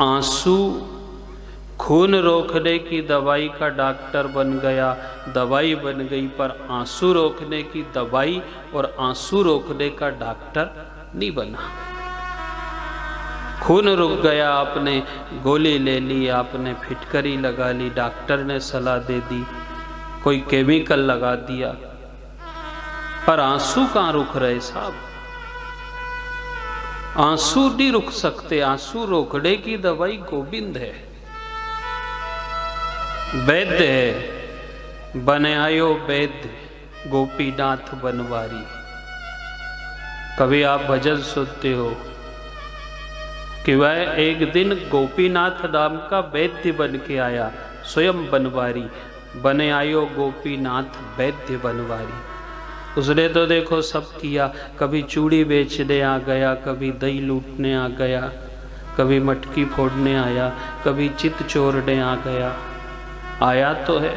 आंसू खून रोकने की दवाई का डॉक्टर बन गया, दवाई बन गई, पर आंसू रोकने की दवाई और आंसू रोकने का डॉक्टर नहीं बना। खून रुक गया, आपने गोली ले ली, आपने फिटकरी लगा ली, डॉक्टर ने सलाह दे दी, कोई केमिकल लगा दिया, पर आंसू कहाँ रुक रहे साहब? आंसू नहीं रुक सकते। आंसू रोकने की दवाई गोविंद है, वैद्य है। बने आयो वैद्य गोपीनाथ बनवारी। कभी आप भजन सुनते हो कि वह एक दिन गोपीनाथ नाम का वैद्य बन के आया, स्वयं बनवारी। बने आयो गोपीनाथ वैद्य बनवारी। उसने तो देखो सब किया, कभी चूड़ी बेचने आ गया, कभी दही लूटने आ गया, कभी मटकी फोड़ने आया, कभी चित चोरने आ गया, आया तो है।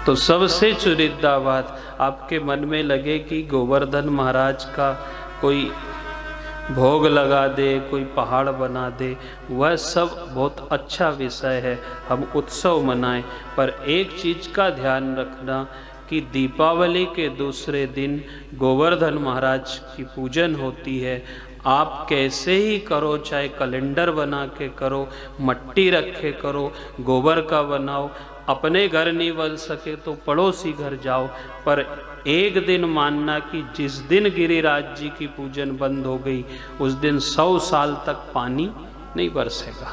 तो सबसे चुनिंदा बात आपके मन में लगे कि गोवर्धन महाराज का कोई भोग लगा दे, कोई पहाड़ बना दे, वह सब बहुत अच्छा विषय है, हम उत्सव मनाएं। पर एक चीज का ध्यान रखना कि दीपावली के दूसरे दिन गोवर्धन महाराज की पूजन होती है। आप कैसे ही करो, चाहे कैलेंडर बना के करो, मट्टी रखे करो, गोबर का बनाओ, अपने घर नहीं बन सके तो पड़ोसी घर जाओ, पर एक दिन मानना कि जिस दिन गिरिराज जी की पूजन बंद हो गई उस दिन 100 साल तक पानी नहीं बरसेगा।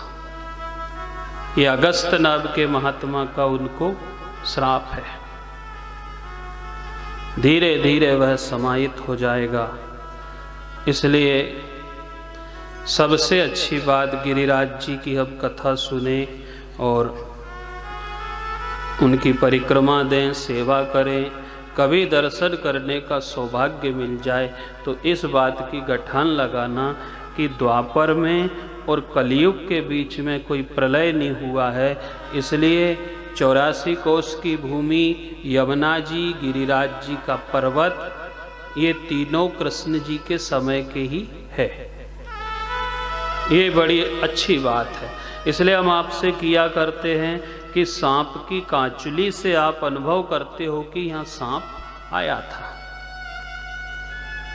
ये अगस्त नाम के महात्मा का उनको श्राप है। धीरे धीरे वह समाहित हो जाएगा। इसलिए सबसे अच्छी बात गिरिराज जी की हम कथा सुने और उनकी परिक्रमा दें, सेवा करें। कभी दर्शन करने का सौभाग्य मिल जाए तो इस बात की गठान लगाना कि द्वापर में और कलयुग के बीच में कोई प्रलय नहीं हुआ है। इसलिए 84 कोस की भूमि, यमुना जी, गिरिराज जी का पर्वत, ये तीनों कृष्ण जी के समय के ही है। ये बड़ी अच्छी बात है। इसलिए हम आपसे किया करते हैं कि सांप की कांचुली से आप अनुभव करते हो कि यहाँ सांप आया था।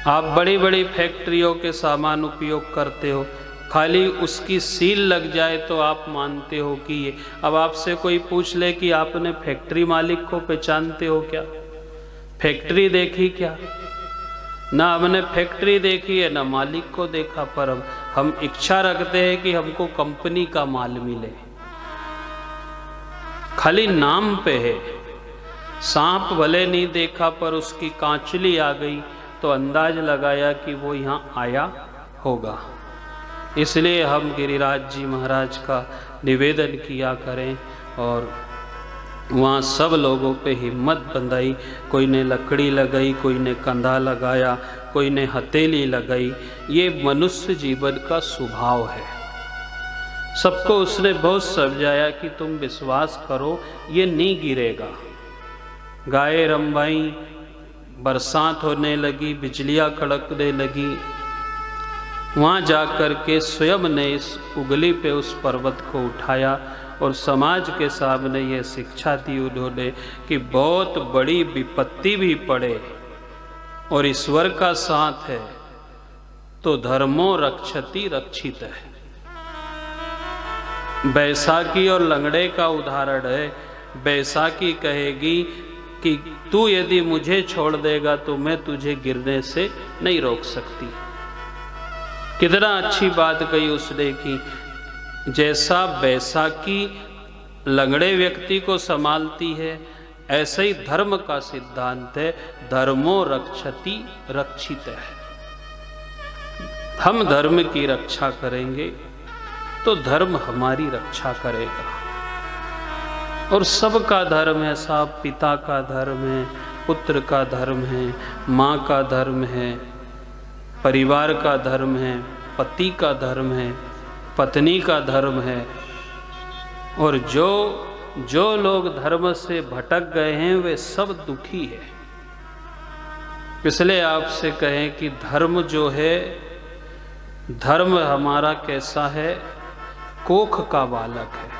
आप बड़ी बड़ी फैक्ट्रियों के सामान उपयोग करते हो, खाली उसकी सील लग जाए तो आप मानते हो कि ये। अब आपसे कोई पूछ ले कि आपने फैक्ट्री मालिक को पहचानते हो क्या, फैक्ट्री देखी क्या? ना हमने फैक्ट्री देखी है ना मालिक को देखा, पर हम इच्छा रखते हैं कि हमको कंपनी का माल मिले, खाली नाम पे है। सांप भले नहीं देखा पर उसकी कांचली आ गई तो अंदाज लगाया कि वो यहाँ आया होगा। इसलिए हम गिरिराज जी महाराज का निवेदन किया करें और वहाँ सब लोगों पे हिम्मत बंधाई। कोई ने लकड़ी लगाई, कोई ने कंधा लगाया, कोई ने हथेली लगाई। ये मनुष्य जीवन का स्वभाव है। सबको उसने बहुत समझाया कि तुम विश्वास करो ये नहीं गिरेगा। गाय रंभाई, बरसात होने लगी, बिजलियां कड़कने लगी। वहाँ जाकर के स्वयं ने इस उंगली पे उस पर्वत को उठाया और समाज के सामने ये शिक्षा दी उन्होंने कि बहुत बड़ी विपत्ति भी पड़े और ईश्वर का साथ है तो धर्मो रक्षति रक्षित है। बैसाखी और लंगड़े का उदाहरण है। बैसाखी कहेगी कि तू यदि मुझे छोड़ देगा तो मैं तुझे गिरने से नहीं रोक सकती। कितना अच्छी बात कही उसने कि जैसा बैसाखी लंगड़े व्यक्ति को संभालती है, ऐसे ही धर्म का सिद्धांत है, धर्मो रक्षति रक्षित है। हम धर्म की रक्षा करेंगे तो धर्म हमारी रक्षा करेगा। और सबका धर्म है साहब, पिता का धर्म है, पुत्र का धर्म है, माँ का धर्म है, परिवार का धर्म है, पति का धर्म है, पत्नी का धर्म है। और जो लोग धर्म से भटक गए हैं वे सब दुखी है। इसलिए आपसे कहें कि धर्म जो है, धर्म हमारा कैसा है कोख का बालक है,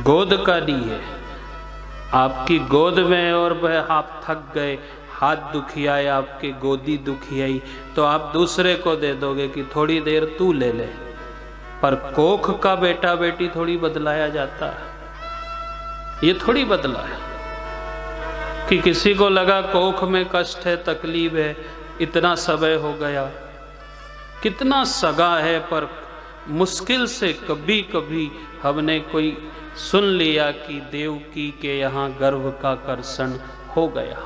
गोद का नहीं है। आपकी गोद में और वह आप थक गए, हाथ दुखियाए, आपके गोदी दुखियाई, तो आप दूसरे को दे दोगे कि थोड़ी देर तू ले ले। पर कोख का बेटा बेटी थोड़ी बदलाया जाता है, ये थोड़ी बदला है कि किसी को लगा कोख में कष्ट है, तकलीफ है, इतना समय हो गया, कितना सगा है, पर मुश्किल से कभी कभी हमने कोई सुन लिया कि देवकी के यहाँ गर्भ का कर्षण हो गया,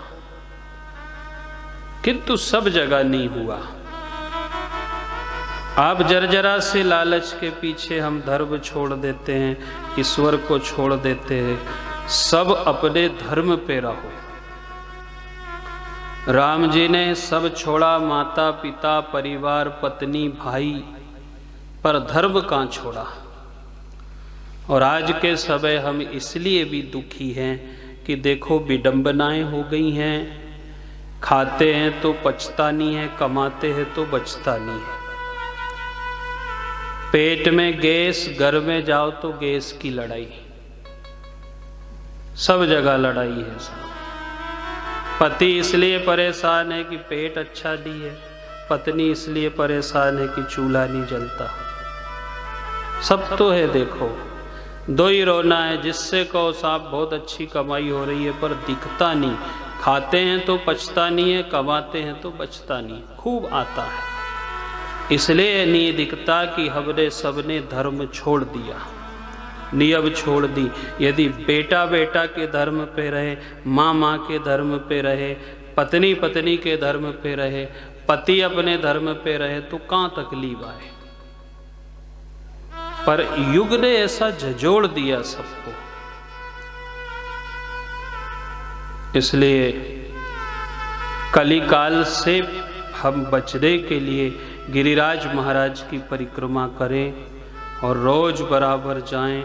किंतु सब जगह नहीं हुआ। आप जर्जरा से लालच के पीछे हम धर्म छोड़ देते हैं, ईश्वर को छोड़ देते हैं। सब अपने धर्म पे रहो। राम जी ने सब छोड़ा, माता पिता परिवार पत्नी भाई, पर धर्म कहाँ छोड़ा। और आज के समय हम इसलिए भी दुखी हैं कि देखो विडंबनाएं हो गई हैं, खाते हैं तो पचता नहीं है, कमाते हैं तो बचता नहीं है। पेट में गैस, घर में जाओ तो गैस की लड़ाई, सब जगह लड़ाई है सब। पति इसलिए परेशान है कि पेट अच्छा नहीं है, पत्नी इसलिए परेशान है कि चूल्हा नहीं जलता। सब तो है, देखो दो ही रोना है। जिससे कहो साहब बहुत अच्छी कमाई हो रही है, पर दिखता नहीं। खाते हैं तो पचता नहीं है, कमाते हैं तो बचता नहीं, खूब आता है। इसलिए नहीं दिखता कि हमने सबने धर्म छोड़ दिया, नियम छोड़ दी। यदि बेटा बेटा के धर्म पे रहे, माँ माँ के धर्म पे रहे, पत्नी पत्नी के धर्म पे रहे, पति अपने धर्म पे रहे, तो कहाँ तकलीफ आए। पर युग ने ऐसा झंझोड़ दिया सबको। इसलिए कलिकाल से हम बचने के लिए गिरिराज महाराज की परिक्रमा करें और रोज बराबर जाएं।